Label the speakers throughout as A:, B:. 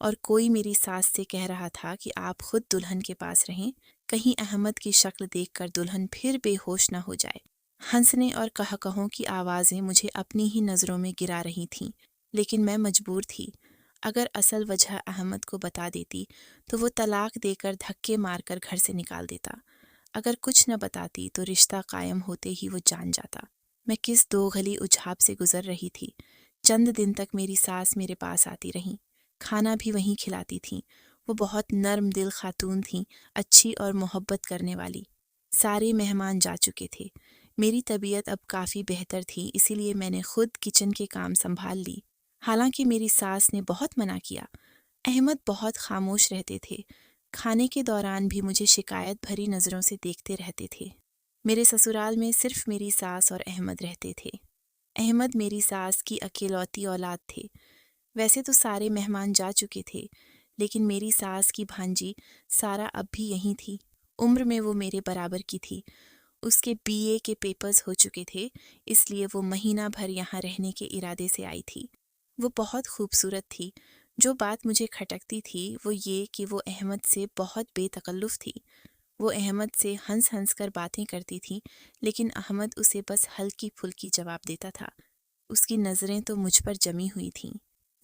A: اور کوئی میری ساس سے کہہ رہا تھا کہ آپ خود دلہن کے پاس رہیں، کہیں احمد کی شکل دیکھ کر دلہن پھر بے ہوش نہ ہو جائے۔ ہنسنے اور قہقہوں کی آوازیں مجھے اپنی ہی نظروں میں گرا رہی تھیں، لیکن میں مجبور تھی۔ اگر اصل وجہ احمد کو بتا دیتی تو وہ طلاق دے کر دھکے مار کر گھر سے نکال دیتا۔ اگر کچھ نہ بتاتی تو رشتہ قائم ہوتے ہی وہ جان جاتا۔ میں کس دوغلی اجھاپ سے گزر رہی تھی۔ چند دن تک میری ساس میرے پاس آتی رہیں، کھانا بھی وہیں کھلاتی تھیں۔ وہ بہت نرم دل خاتون تھیں، اچھی اور محبت کرنے والی۔ سارے مہمان جا چکے تھے، میری طبیعت اب کافی بہتر تھی، اسی لیے میں نے خود کچن کے کام سنبھال لی۔ حالانکہ میری ساس نے بہت منع کیا۔ احمد بہت خاموش رہتے تھے، کھانے کے دوران بھی مجھے شکایت بھری نظروں سے دیکھتے رہتے تھے۔ میرے سسرال میں صرف میری ساس اور احمد رہتے تھے۔ احمد میری ساس کی اکیلوتی اولاد تھے۔ ویسے تو سارے مہمان جا چکے تھے، لیکن میری ساس کی بھانجی سارا اب بھی یہیں تھی۔ عمر میں وہ میرے برابر کی تھی۔ اس کے BA کے پیپرز ہو چکے تھے، اس لیے وہ مہینہ بھر یہاں رہنے کے ارادے سے آئی تھی۔ وہ بہت خوبصورت تھی۔ جو بات مجھے کھٹکتی تھی وہ یہ کہ وہ احمد سے بہت بے تکلف تھی۔ وہ احمد سے ہنس ہنس کر باتیں کرتی تھی، لیکن احمد اسے بس ہلکی پھلکی جواب دیتا تھا۔ اس کی نظریں تو مجھ پر جمی ہوئی تھیں۔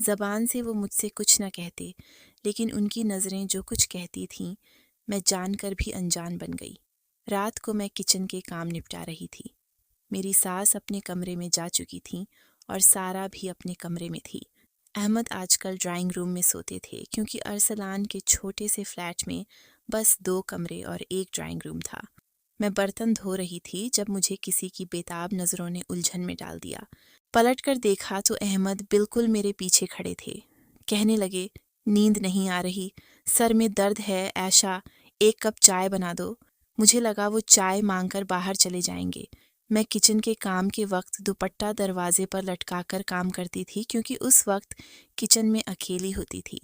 A: زبان سے وہ مجھ سے کچھ نہ کہتے، لیکن ان کی نظریں جو کچھ کہتی تھیں، میں جان کر بھی انجان بن گئی۔ رات کو میں کچن کے کام نپٹا رہی تھی۔ میری ساس اپنے کمرے میں جا چکی تھیں اور سارا بھی اپنے کمرے میں تھی۔ احمد آج کل ڈرائنگ روم میں سوتے تھے، کیونکہ ارسلان کے چھوٹے سے فلیٹ میں بس 2 کمرے اور 1 ڈرائنگ روم تھا۔ میں برتن دھو رہی تھی جب مجھے کسی کی بےتاب نظروں نے الجھن میں ڈال دیا۔ پلٹ کر دیکھا تو احمد بالکل میرے پیچھے کھڑے تھے۔ کہنے لگے، نیند نہیں آ رہی، سر میں درد ہے عائشہ، 1 کپ چائے بنا دو۔ مجھے لگا وہ چائے مانگ کر باہر چلے جائیں گے۔ میں کچن کے کام کے وقت دوپٹہ دروازے پر لٹکا کر کام کرتی تھی، کیونکہ اس وقت کچن میں اکیلی ہوتی تھی۔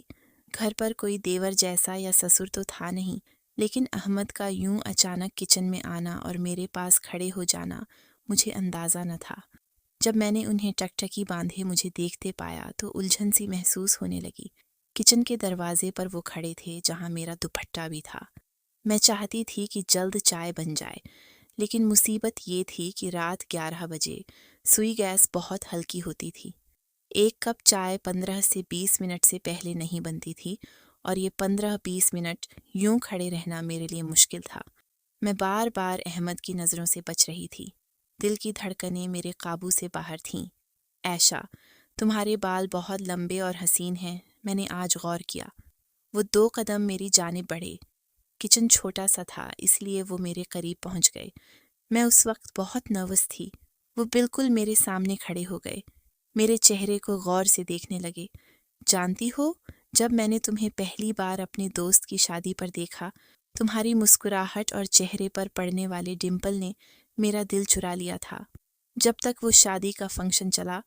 A: گھر پر کوئی دیور جیسا یا سسر تو تھا نہیں، لیکن احمد کا یوں اچانک کچن میں آنا اور میرے پاس کھڑے ہو جانا مجھے اندازہ نہ تھا۔ جب میں نے انہیں ٹکٹکی باندھے مجھے دیکھتے پایا تو الجھن سی محسوس ہونے لگی۔ کچن کے دروازے پر وہ کھڑے تھے جہاں میرا دوپٹہ بھی تھا۔ میں چاہتی تھی کہ جلد چائے بن جائے، لیکن مصیبت یہ تھی کہ رات 11 بجے سوئی گیس بہت ہلکی ہوتی تھی۔ 1 کپ چائے 15 سے 20 منٹ سے پہلے نہیں بنتی تھی، اور یہ 15-20 منٹ یوں کھڑے رہنا میرے لیے مشکل تھا۔ میں بار بار احمد کی نظروں سے بچ رہی تھی۔ دل کی دھڑکنیں میرے قابو سے باہر تھیں۔ عائشہ، تمہارے بال بہت لمبے اور حسین ہیں، میں نے آج غور کیا۔ وہ 2 قدم میری جانب بڑھے۔ کچن چھوٹا سا تھا، اس لیے وہ میرے قریب پہنچ گئے۔ میں اس وقت بہت نروس تھی۔ وہ بالکل میرے سامنے کھڑے ہو گئے، میرے چہرے کو غور سے دیکھنے لگے۔ جانتی ہو، جب میں نے تمہیں پہلی بار اپنے دوست کی شادی پر دیکھا، تمہاری مسکراہٹ اور چہرے پر پڑنے والے ڈمپل نے میرا دل چرا لیا تھا۔ جب تک وہ شادی کا فنکشن چلا،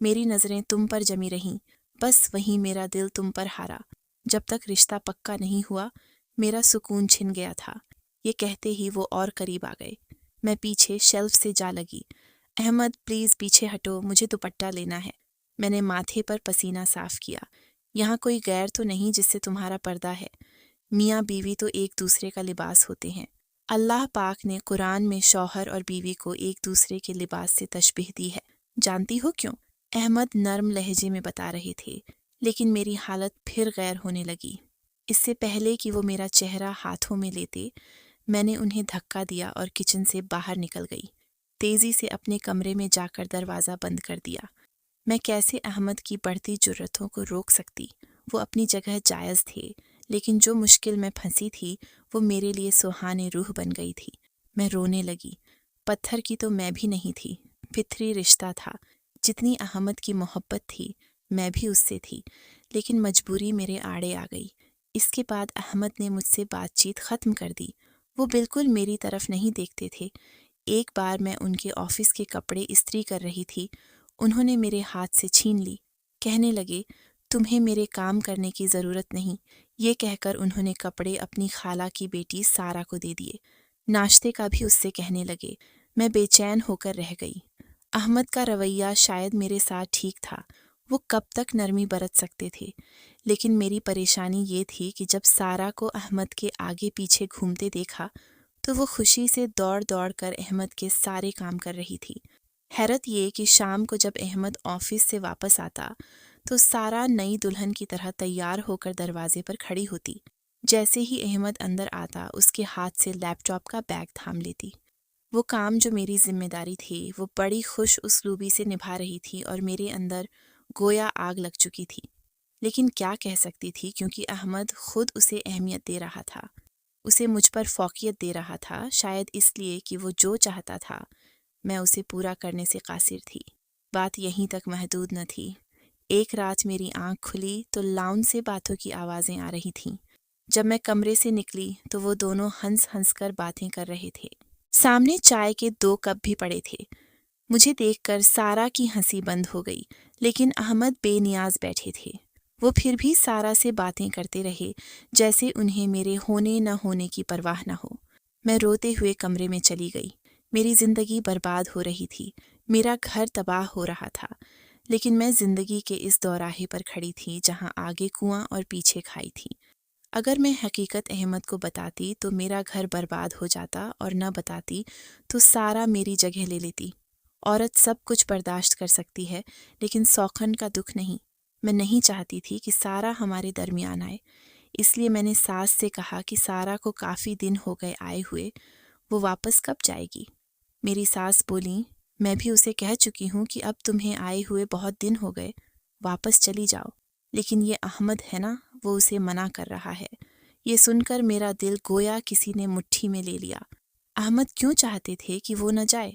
A: میری نظریں تم پر جمی رہیں، بس وہیں میرا دل تم پر ہارا۔ جب تک رشتہ پکا نہیں ہوا، میرا سکون چھن گیا تھا۔ یہ کہتے ہی وہ اور قریب آ گئے۔ میں پیچھے شیلف سے جا لگی۔ احمد پلیز پیچھے ہٹو، مجھے دوپٹہ لینا ہے۔ میں نے ماتھے پر پسینہ صاف کیا۔ یہاں کوئی غیر تو نہیں جس سے تمہارا پردہ ہے؟ میاں بیوی تو ایک دوسرے کا لباس ہوتے ہیں۔ اللہ پاک نے قرآن میں شوہر اور بیوی کو ایک دوسرے کے لباس سے تشبیہ دی ہے۔ جانتی ہو کیوں؟ احمد نرم لہجے میں بتا رہے تھے، لیکن میری حالت پھر غیر ہونے لگی۔ اس سے پہلے کہ وہ میرا چہرہ ہاتھوں میں لیتے، میں نے انہیں دھکا دیا اور کچن سے باہر نکل گئی۔ تیزی سے اپنے کمرے میں جا کر دروازہ بند کر دیا۔ میں کیسے احمد کی بڑھتی جرأتوں کو روک سکتی؟ وہ اپنی جگہ جائز تھے، لیکن جو مشکل میں پھنسی تھی وہ میرے لیے سہانے روح بن گئی تھی۔ میں رونے لگی۔ پتھر کی تو میں بھی نہیں تھی، فطری رشتہ تھا۔ جتنی احمد کی محبت تھی، میں بھی اس سے تھی، لیکن مجبوری میرے آڑے آ گئی۔ اس کے بعد احمد نے مجھ سے بات چیت ختم کر دی۔ وہ بالکل میری طرف نہیں دیکھتے تھے۔ ایک بار میں ان کے آفس کے کپڑے استری کر رہی تھی، انہوں نے میرے ہاتھ سے چھین لی۔ کہنے لگے، تمہیں میرے کام کرنے کی ضرورت نہیں۔ یہ کہہ کر انہوں نے کپڑے اپنی خالہ کی بیٹی سارا کو دے دیے۔ ناشتے کا بھی اس سے کہنے لگے۔ میں بے چین ہو کر رہ گئی۔ احمد کا رویہ شاید میرے ساتھ ٹھیک تھا۔ وہ کب تک نرمی برت سکتے تھے، لیکن میری پریشانی یہ تھی کہ جب سارا کو احمد کے آگے پیچھے گھومتے دیکھا تو وہ خوشی سے دوڑ دوڑ کر احمد کے سارے کام کر رہی تھی۔ حیرت یہ کہ شام کو جب احمد آفس سے واپس آتا تو سارا نئی دلہن کی طرح تیار ہو کر دروازے پر کھڑی ہوتی۔ جیسے ہی احمد اندر آتا اس کے ہاتھ سے لیپ ٹاپ کا بیگ تھام لیتی۔ وہ کام جو میری ذمہ داری تھی وہ بڑی خوش اسلوبی سے نبھا رہی تھی اور میرے اندر گویا آگ لگ چکی تھی، لیکن کیا کہہ سکتی تھی کیونکہ احمد خود اسے اہمیت دے رہا تھا، اسے مجھ پر فوقیت دے رہا تھا، شاید اس لیے کہ وہ جو چاہتا تھا میں اسے پورا کرنے سے قاصر تھی۔ بات یہیں تک محدود نہ تھی۔ ایک رات میری آنکھ کھلی تو لاؤنج سے باتوں کی آوازیں آ رہی تھیں۔ جب میں کمرے سے نکلی تو وہ دونوں ہنس ہنس کر باتیں کر رہے تھے۔ سامنے چائے کے 2 کپ بھی پڑے تھے۔ مجھے دیکھ کر سارا کی ہنسی بند ہو گئی، لیکن احمد بے نیاز بیٹھے تھے۔ وہ پھر بھی سارا سے باتیں کرتے رہے جیسے انہیں میرے ہونے نہ ہونے کی پرواہ نہ ہو۔ میں روتے ہوئے کمرے میں چلی گئی۔ میری زندگی برباد ہو رہی تھی، میرا گھر تباہ ہو رہا تھا، لیکن میں زندگی کے اس دوراہے پر کھڑی تھی جہاں آگے کنواں اور پیچھے کھائی تھی۔ اگر میں حقیقت احمد کو بتاتی تو میرا گھر برباد ہو جاتا، اور نہ بتاتی تو سارا میری جگہ لے لیتی۔ عورت سب کچھ برداشت کر سکتی ہے، لیکن سوکھن کا دکھ نہیں۔ میں نہیں چاہتی تھی کہ سارا ہمارے درمیان آئے، اس لیے میں نے ساس سے کہا کہ سارا کو کافی دن ہو گئے آئے ہوئے، وہ واپس کب جائے گی؟ میری ساس بولیں، میں بھی اسے کہہ چکی ہوں کہ اب تمہیں آئے ہوئے بہت دن ہو گئے، واپس چلی جاؤ، لیکن یہ احمد ہے نا، وہ اسے منع کر رہا ہے۔ یہ سن کر میرا دل گویا کسی نے مٹھی میں لے لیا۔ احمد کیوں چاہتے تھے کہ وہ نہ جائے؟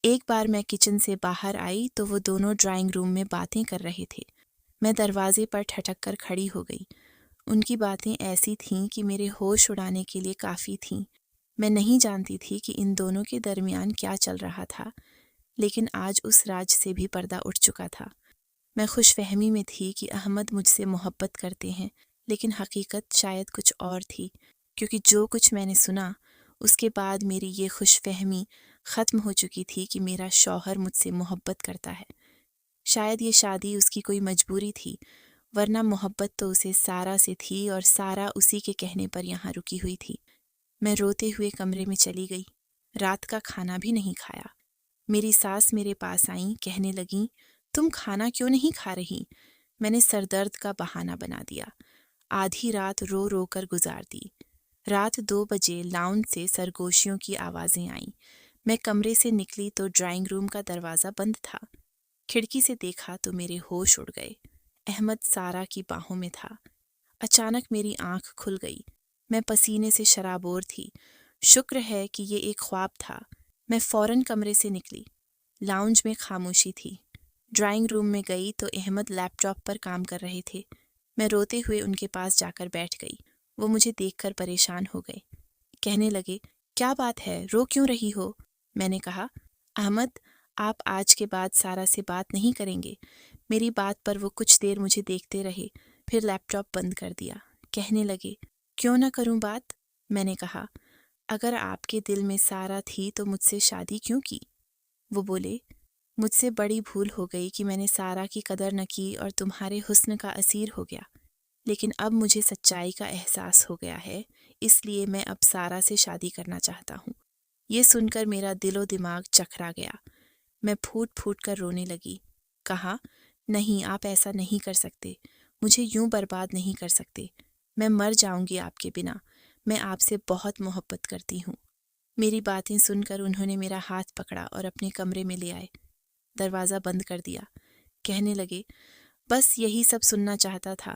A: ایک بار میں کچن سے باہر آئی تو وہ دونوں ڈرائنگ روم میں باتیں کر رہے تھے۔ میں دروازے پر ٹھٹک کر کھڑی ہو گئی۔ ان کی باتیں ایسی تھیں کہ میرے ہوش اڑانے کے لیے کافی تھیں۔ میں نہیں جانتی تھی کہ ان دونوں کے درمیان کیا چل رہا تھا، لیکن آج اس راز سے بھی پردہ اٹھ چکا تھا۔ میں خوش فہمی میں تھی کہ احمد مجھ سے محبت کرتے ہیں، لیکن حقیقت شاید کچھ اور تھی، کیونکہ جو کچھ میں نے سنا اس کے بعد میری یہ خوش فہمی ختم ہو چکی تھی کہ میرا شوہر مجھ سے محبت کرتا ہے۔ شاید یہ شادی اس کی کوئی مجبوری تھی، ورنہ محبت تو اسے سارا سے تھی اور سارا اسی کے کہنے پر یہاں رکی ہوئی تھی۔ میں روتے ہوئے کمرے میں چلی گئی۔ رات کا کھانا بھی نہیں کھایا۔ میری ساس میرے پاس آئیں، کہنے لگیں، تم کھانا کیوں نہیں کھا رہی؟ میں نے سر درد کا بہانہ بنا دیا۔ آدھی رات رو رو کر گزار دی۔ رات 2 بجے لاؤنج سے سرگوشیوں کی آوازیں آئیں۔ میں کمرے سے نکلی تو ڈرائنگ روم کا دروازہ بند تھا۔ کھڑکی سے دیکھا تو میرے ہوش اڑ گئے۔ احمد سارا کی باہوں میں تھا۔ اچانک میری آنکھ کھل گئی۔ میں پسینے سے شرابور تھی۔ شکر ہے کہ یہ ایک خواب تھا۔ میں فوراً کمرے سے نکلی۔ لاؤنج میں خاموشی تھی۔ ڈرائنگ روم میں گئی تو احمد لیپ ٹاپ پر کام کر رہے تھے۔ میں روتے ہوئے ان کے پاس جا کر بیٹھ گئی۔ وہ مجھے دیکھ کر پریشان ہو گئے۔ کہنے لگے، کیا بات ہے، رو کیوں رہی ہو؟ میں نے کہا، احمد، آپ آج کے بعد سارا سے بات نہیں کریں گے۔ میری بات پر وہ کچھ دیر مجھے دیکھتے رہے، پھر لیپ ٹاپ بند کر دیا۔ کہنے لگے، کیوں نہ کروں بات؟ میں نے کہا، اگر آپ کے دل میں سارا تھی تو مجھ سے شادی کیوں کی؟ وہ بولے، مجھ سے بڑی بھول ہو گئی کہ میں نے سارا کی قدر نہ کی اور تمہارے حسن کا اسیر ہو گیا، لیکن اب مجھے سچائی کا احساس ہو گیا ہے، اس لیے میں اب سارا سے شادی کرنا چاہتا ہوں۔ یہ سن کر میرا دل و دماغ چکرا گیا۔ میں پھوٹ پھوٹ کر رونے لگی۔ کہا، نہیں، آپ ایسا نہیں کر سکتے، مجھے یوں برباد نہیں کر سکتے، میں مر جاؤں گی آپ کے بنا، میں آپ سے بہت محبت کرتی ہوں۔ میری باتیں سن کر انہوں نے میرا ہاتھ پکڑا اور اپنے کمرے میں لے آئے، دروازہ بند کر دیا۔ کہنے لگے، بس یہی سب سننا چاہتا تھا،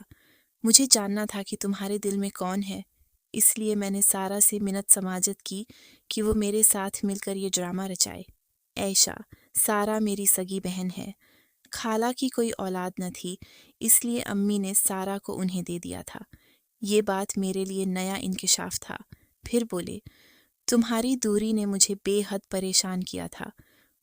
A: مجھے جاننا تھا کہ تمہارے دل میں کون ہے، اس لیے میں نے سارا سے منت سماجت کی کہ وہ میرے ساتھ مل کر یہ ڈرامہ رچائے۔ عائشہ، سارا میری سگی بہن ہے، خالہ کی کوئی اولاد نہ تھی، اس لیے امی نے سارا کو انہیں دے دیا تھا۔ یہ بات میرے لیے نیا انکشاف تھا۔ پھر بولے، تمہاری دوری نے مجھے بے حد پریشان کیا تھا،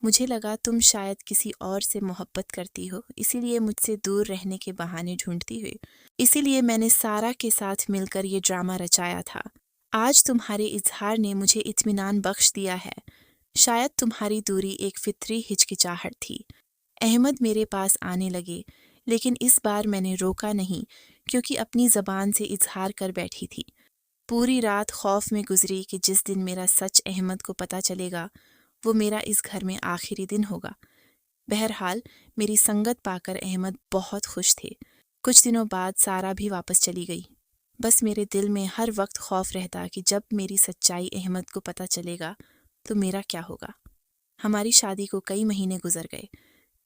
A: مجھے لگا تم شاید کسی اور سے محبت کرتی ہو، اسی لیے مجھ سے دور رہنے کے بہانے ڈھونڈتی ہوئی، اسی لیے میں نے سارا کے ساتھ مل کر یہ ڈرامہ رچایا تھا۔ آج تمہارے اظہار نے مجھے اطمینان بخش دیا ہے، شاید تمہاری دوری ایک فطری ہچکچاہٹ تھی۔ احمد میرے پاس آنے لگے، لیکن اس بار میں نے روکا نہیں کیونکہ اپنی زبان سے اظہار کر بیٹھی تھی۔ پوری رات خوف میں گزری کہ جس دن میرا سچ احمد کو پتہ چلے گا وہ میرا اس گھر میں آخری دن ہوگا۔ بہرحال میری سنگت پا کر احمد بہت خوش تھے۔ کچھ دنوں بعد سارا بھی واپس چلی گئی۔ بس میرے دل میں ہر وقت خوف رہتا کہ جب میری سچائی احمد کو پتہ چلے گا تو میرا کیا ہوگا۔ ہماری شادی کو کئی مہینے گزر گئے۔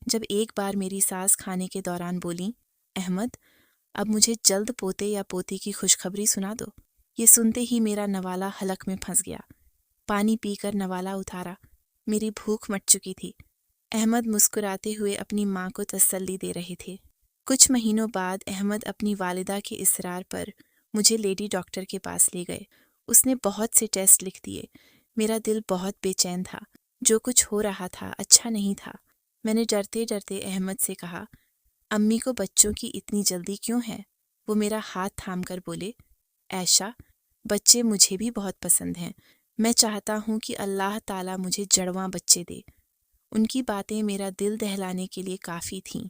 A: جب ایک بار میری ساس کھانے کے دوران بولیں، احمد اب مجھے جلد پوتے یا پوتی کی خوشخبری سنا دو۔ یہ سنتے ہی میرا نوالا حلق میں پھنس گیا۔ پانی پی کر نوالا اتارا۔ میری بھوک مٹ چکی تھی۔ احمد مسکراتے ہوئے اپنی ماں کو تسلی دے رہے تھے۔ کچھ مہینوں بعد احمد اپنی والدہ کے اصرار پر مجھے لیڈی ڈاکٹر کے پاس لے گئے۔ اس نے بہت سے ٹیسٹ لکھ دیے۔ میرا دل بہت بے چین تھا۔ جو کچھ ہو رہا تھا اچھا نہیں تھا۔ میں نے ڈرتے ڈرتے احمد سے کہا، امی کو بچوں کی اتنی جلدی کیوں ہے؟ وہ میرا ہاتھ تھام کر بولے، عائشہ بچے مجھے بھی بہت پسند ہیں۔ میں چاہتا ہوں کہ اللہ تعالیٰ مجھے جڑواں بچے دے۔ ان کی باتیں میرا دل دہلانے کے لیے کافی تھیں۔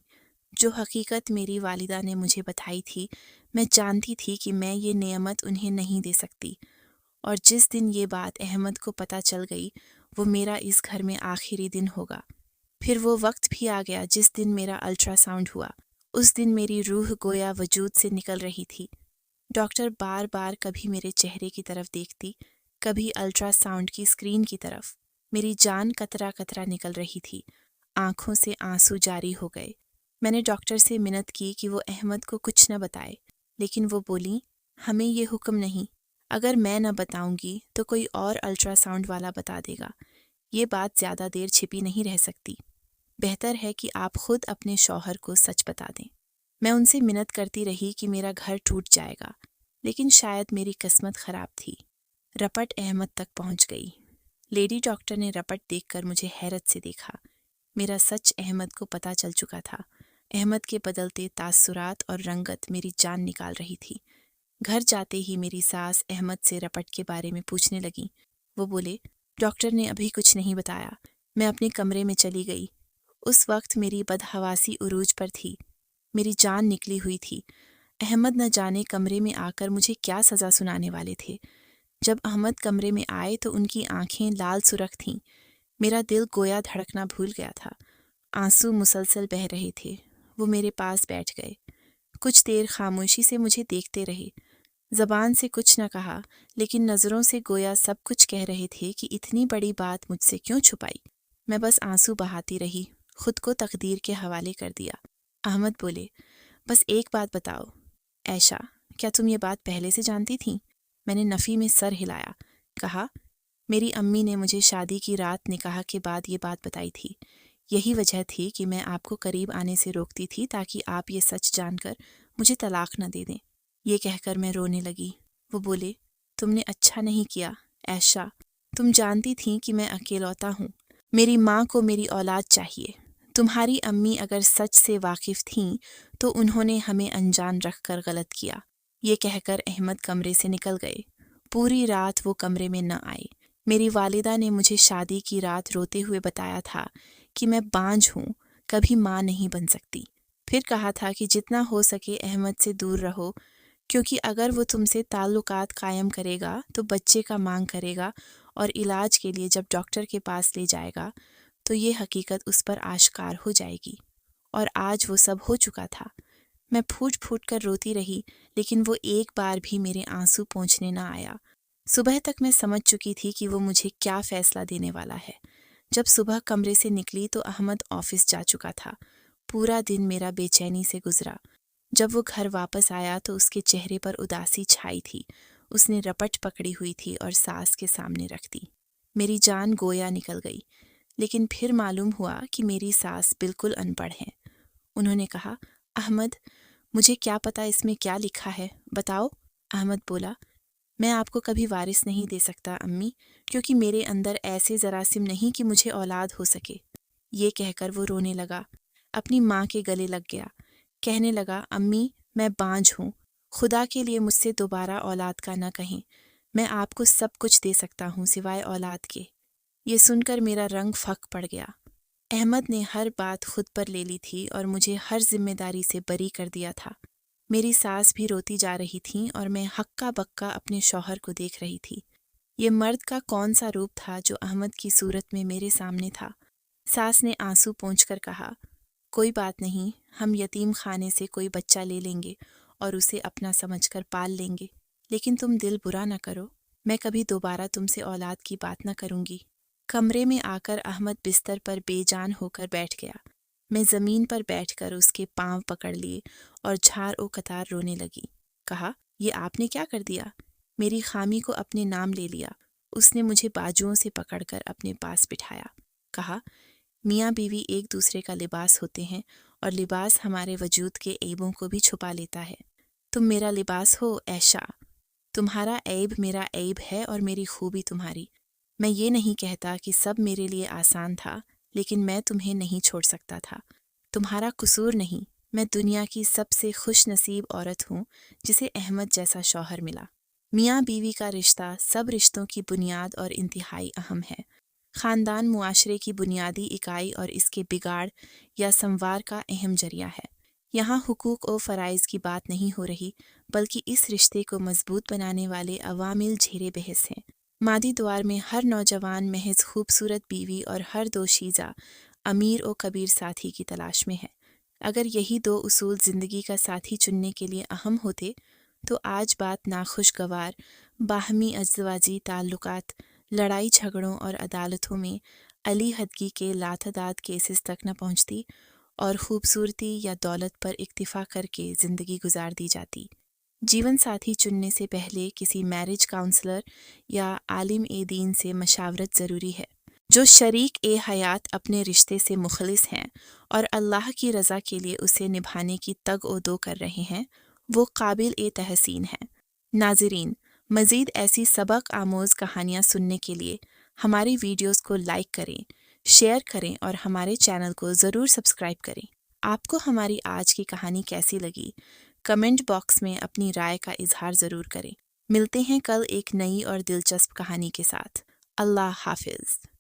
A: جو حقیقت میری والدہ نے مجھے بتائی تھی، میں جانتی تھی کہ میں یہ نعمت انہیں نہیں دے سکتی، اور جس دن یہ بات احمد کو پتہ چل گئی وہ میرا اس گھر میں آخری دن ہوگا۔ پھر وہ وقت بھی آ گیا جس دن میرا الٹرا ساؤنڈ ہوا۔ اس دن میری روح گویا وجود سے نکل رہی تھی۔ ڈاکٹر بار بار کبھی میرے چہرے کی طرف دیکھتی، کبھی الٹرا ساؤنڈ کی اسکرین کی طرف۔ میری جان قطرہ قطرہ نکل رہی تھی۔ آنکھوں سے آنسو جاری ہو گئے۔ میں نے ڈاکٹر سے منت کی کہ وہ احمد کو کچھ نہ بتائے، لیکن وہ بولیں، ہمیں یہ حکم نہیں۔ اگر میں نہ بتاؤں گی تو کوئی اور الٹرا ساؤنڈ والا بتا دے گا۔ یہ بات زیادہ دیر چھپی نہیں رہ سکتی۔ بہتر ہے کہ آپ خود اپنے شوہر کو سچ بتا دیں۔ میں ان سے منت کرتی رہی کہ میرا گھر ٹوٹ جائے گا، لیکن شاید میری قسمت خراب تھی۔ رپٹ احمد تک پہنچ گئی۔ لیڈی ڈاکٹر نے رپٹ دیکھ کر مجھے حیرت سے دیکھا۔ میرا سچ احمد کو پتہ چل چکا تھا۔ احمد کے بدلتے تاثرات اور رنگت میری جان نکال رہی تھی۔ گھر جاتے ہی میری ساس احمد سے رپٹ کے بارے میں پوچھنے لگیں۔ وہ بولے، ڈاکٹر نے ابھی کچھ نہیں بتایا۔ میں اپنے کمرے میں چلی گئی۔ اس وقت میری بدحواسی عروج پر تھی۔ میری جان نکلی ہوئی تھی۔ احمد نہ جانے کمرے میں آ کر مجھے کیا سزا سنانے والے تھے۔ جب احمد کمرے میں آئے تو ان کی آنکھیں لال سرخ تھیں۔ میرا دل گویا دھڑکنا بھول گیا تھا۔ آنسو مسلسل بہہ رہے تھے۔ وہ میرے پاس بیٹھ گئے۔ کچھ دیر خاموشی سے مجھے دیکھتے رہے۔ زبان سے کچھ نہ کہا، لیکن نظروں سے گویا سب کچھ کہہ رہے تھے کہ اتنی بڑی بات مجھ سے کیوں چھپائی۔ میں بس آنسو بہاتی رہی، خود کو تقدیر کے حوالے کر دیا۔ احمد بولے، بس ایک بات بتاؤ عائشہ، کیا تم یہ بات پہلے سے جانتی تھیں؟ میں نے نفی میں سر ہلایا۔ کہا، میری امی نے مجھے شادی کی رات نکاح کے بعد یہ بات بتائی تھی۔ یہی وجہ تھی کہ میں آپ کو قریب آنے سے روکتی تھی تاکہ آپ یہ سچ جان کر مجھے طلاق نہ دے دیں۔ یہ کہہ کر میں رونے لگی۔ وہ بولے، تم نے اچھا نہیں کیا عائشہ، تم جانتی تھیں کہ میں اکیلوتا ہوں۔ میری ماں کو میری اولاد چاہیے۔ تمہاری امی اگر سچ سے واقف تھیں تو انہوں نے ہمیں انجان رکھ کر غلط کیا۔ یہ کہہ کر احمد کمرے سے نکل گئے۔ پوری رات وہ کمرے میں نہ آئے۔ میری والدہ نے مجھے شادی کی رات روتے ہوئے بتایا تھا کہ میں بانجھ ہوں، کبھی ماں نہیں بن سکتی۔ پھر کہا تھا کہ جتنا ہو سکے احمد سے دور رہو، کیونکہ اگر وہ تم سے تعلقات قائم کرے گا تو بچے کا مانگ کرے گا، اور علاج کے لیے جب ڈاکٹر کے پاس لے جائے گا تو یہ حقیقت اس پر آشکار ہو جائے گی۔ اور آج وہ سب ہو چکا تھا۔ میں پھوٹ پھوٹ کر روتی رہی، لیکن وہ ایک بار بھی میرے آنسو پونچھنے نہ آیا۔ صبح تک میں سمجھ چکی تھی کہ وہ مجھے کیا فیصلہ دینے والا ہے۔ جب صبح کمرے سے نکلی تو احمد آفس جا چکا تھا۔ پورا دن میرا بے چینی سے گزرا۔ جب وہ گھر واپس آیا تو اس کے چہرے پر اداسی چھائی تھی۔ اس نے رپٹ پکڑی ہوئی تھی اور ساس کے سامنے رکھ دی۔ میری جان گویا نکل گئی، لیکن پھر معلوم ہوا کہ میری ساس بالکل ان پڑھ ہیں۔ انہوں نے کہا، احمد، مجھے کیا پتا اس میں کیا لکھا ہے، بتاؤ۔ احمد بولا، میں آپ کو کبھی وارث نہیں دے سکتا امی، کیونکہ میرے اندر ایسے جراثیم نہیں کہ مجھے اولاد ہو سکے۔ یہ کہہ کر وہ رونے لگا، اپنی ماں کے گلے لگ گیا۔ کہنے لگا، امی میں بانجھ ہوں، خدا کے لیے مجھ سے دوبارہ اولاد کا نہ کہیں، میں آپ کو سب کچھ دے سکتا ہوں سوائے اولاد کے۔ یہ سن کر میرا رنگ پھک پڑ گیا۔ احمد نے ہر بات خود پر لے لی تھی اور مجھے ہر ذمہ داری سے بری کر دیا تھا۔ میری ساس بھی روتی جا رہی تھیں اور میں ہکا بکا اپنے شوہر کو دیکھ رہی تھی۔ یہ مرد کا کون سا روپ تھا جو احمد کی صورت میں میرے سامنے تھا؟ ساس نے آنسو پونچھ کر کہا، کوئی بات نہیں، ہم یتیم خانے سے کوئی بچہ لے لیں گے اور اسے اپنا سمجھ کر پال لیں گے، لیکن تم دل برا نہ کرو، میں کبھی دوبارہ تم سے اولاد کی بات نہ کروں گی۔ کمرے میں آ کر احمد بستر پر بے جان ہو کر بیٹھ گیا۔ میں زمین پر بیٹھ کر اس کے پاؤں پکڑ لیے اور جھار و کتار رونے لگی۔ کہا، یہ آپ نے کیا کر دیا؟ میری خامی کو اپنے نام لے لیا۔ اس نے مجھے بازوؤں سے پکڑ کر اپنے پاس بٹھایا۔ کہا، میاں بیوی ایک دوسرے کا لباس ہوتے ہیں اور لباس ہمارے وجود کے عیبوں کو بھی چھپا لیتا ہے۔ تم میرا لباس ہو عائشہ، تمہارا عیب میرا عیب ہے اور میری خوبی تمہاری۔ میں یہ نہیں کہتا کہ سب میرے لیے آسان تھا، لیکن میں تمہیں نہیں چھوڑ سکتا تھا۔ تمہارا قصور نہیں، میں دنیا کی سب سے خوش نصیب عورت ہوں جسے احمد جیسا شوہر ملا۔ میاں بیوی کا رشتہ سب رشتوں کی بنیاد اور انتہائی اہم ہے۔ خاندان معاشرے کی بنیادی اکائی اور اس کے بگاڑ یا سموار کا اہم ذریعہ ہے۔ یہاں حقوق و فرائض کی بات نہیں ہو رہی، بلکہ اس رشتے کو مضبوط بنانے والے عوامل زیر بحث ہیں۔ مادی دوار میں ہر نوجوان محض خوبصورت بیوی اور ہر دوشیزہ امیر و کبیر ساتھی کی تلاش میں ہے۔ اگر یہی دو اصول زندگی کا ساتھی چننے کے لیے اہم ہوتے تو آج بات ناخوشگوار باہمی ازدواجی تعلقات، لڑائی جھگڑوں اور عدالتوں میں علی حدگی کے لاتعداد کیسز تک نہ پہنچتی اور خوبصورتی یا دولت پر اکتفا کر کے زندگی گزار دی جاتی۔ جیون ساتھی چننے سے پہلے کسی میرج کاؤنسلر یا عالم دین سے مشاورت ضروری ہے۔ جو شریک حیات اپنے رشتے سے مخلص ہیں اور اللہ کی رضا کے لیے اسے نبھانے کی تگ و دو کر رہے ہیں، وہ قابل تحسین ہیں۔ ناظرین، مزید ایسی سبق آموز کہانیاں سننے کے لیے ہماری ویڈیوز کو لائک کریں، شیئر کریں اور ہمارے چینل کو ضرور سبسکرائب کریں۔ آپ کو ہماری آج کی کہانی کیسی لگی؟ کمنٹ باکس میں اپنی رائے کا اظہار ضرور کریں۔ ملتے ہیں کل ایک نئی اور دلچسپ کہانی کے ساتھ۔ اللہ حافظ۔